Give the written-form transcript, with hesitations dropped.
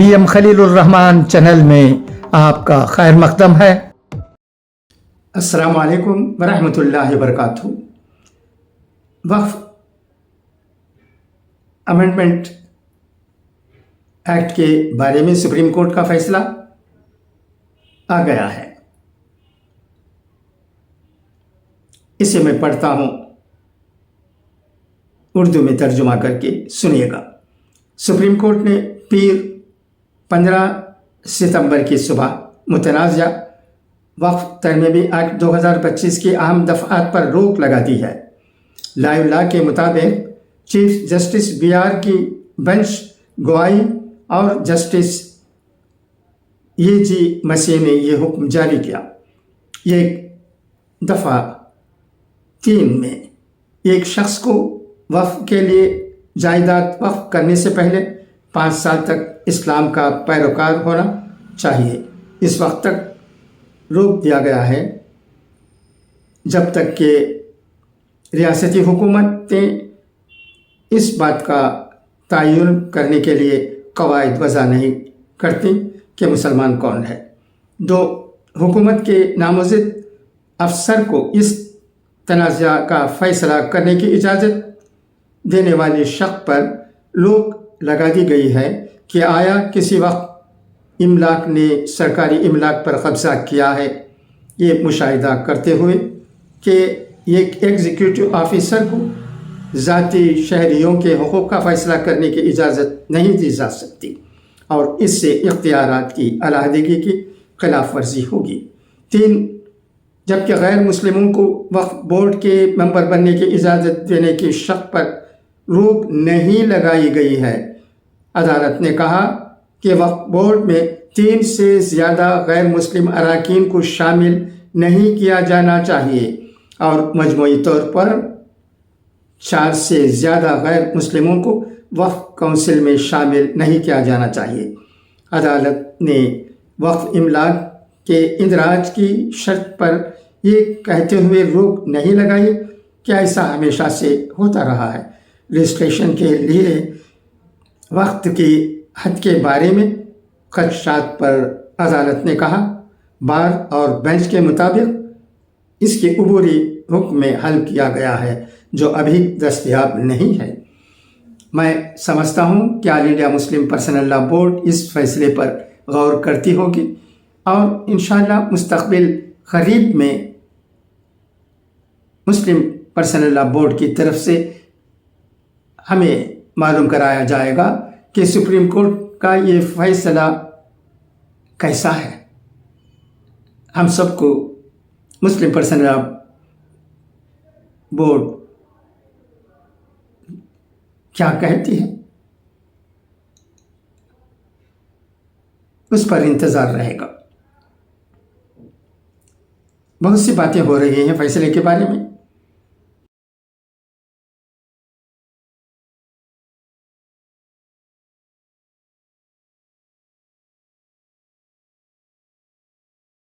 وی M خلیل الرحمان channel میں آپ کا خیر مقدم ہے۔ السلام علیکم ورحمۃ اللہ وبرکاتہ۔ وقف امینڈمنٹ ایکٹ کے بارے میں سپریم کورٹ کا فیصلہ آ گیا ہے، اسے میں پڑھتا ہوں، اردو میں ترجمہ کر کے سنیے گا۔ سپریم کورٹ نے پیر 15 ستمبر کی صبح متنازع وقف ترمیمی ایکٹ 2025 کی اہم دفعات پر روک لگا دی ہے۔ لائیو لا کے مطابق چیف جسٹس بی آر کی بینچ گوائی اور جسٹس جی مسیح نے یہ حکم جاری کیا۔ یہ دفعہ 3 میں ایک شخص کو وقف کے لیے جائیداد وقف کرنے سے پہلے 5 سال تک اسلام کا پیروکار ہونا چاہیے۔ اس وقت تک روک دیا گیا ہے جب تک کہ ریاستی حکومتیں اس بات کا تعین کرنے کے لیے قواعد وضع نہیں کرتی کہ مسلمان کون ہے۔ 2 حکومت کے نامزد افسر کو اس تنازع کا فیصلہ کرنے کی اجازت دینے والے شخص پر روک لگا دی گئی ہے کہ آیا کسی وقت املاک نے سرکاری املاک پر قبضہ کیا ہے، یہ مشاہدہ کرتے ہوئے کہ ایک ایگزیکٹو آفیسر کو ذاتی شہریوں کے حقوق کا فیصلہ کرنے کی اجازت نہیں دی جا سکتی اور اس سے اختیارات کی علیحدگی کی خلاف ورزی ہوگی۔ 3 جبکہ غیر مسلموں کو وقف بورڈ کے ممبر بننے کی اجازت دینے کی شق پر روک نہیں لگائی گئی ہے۔ عدالت نے کہا کہ وقف بورڈ میں 3 سے زیادہ غیر مسلم اراکین کو شامل نہیں کیا جانا چاہیے اور مجموعی طور پر 4 سے زیادہ غیر مسلموں کو وقف کونسل میں شامل نہیں کیا جانا چاہیے۔ عدالت نے وقف املاک کے اندراج کی شرط پر یہ کہتے ہوئے روک نہیں لگائی کہ ایسا ہمیشہ سے ہوتا رہا ہے۔ رجسٹریشن کے لیے وقت کی حد کے بارے میں خدشات پر عدالت نے کہا، بار اور بینچ کے مطابق اس کے عبوری حکم میں حل کیا گیا ہے جو ابھی دستیاب نہیں ہے۔ میں سمجھتا ہوں کہ آل انڈیا مسلم پرسنل لا بورڈ اس فیصلے پر غور کرتی ہوگی اور انشاءاللہ مستقبل قریب میں مسلم پرسنل لا بورڈ کی طرف سے ہمیں معلوم کرایا جائے گا کہ سپریم کورٹ کا یہ فیصلہ کیسا ہے۔ ہم سب کو مسلم پرسنل لا بورڈ کیا کہتی ہے اس پر انتظار رہے گا۔ بہت سی باتیں ہو رہی ہیں فیصلے کے بارے میں،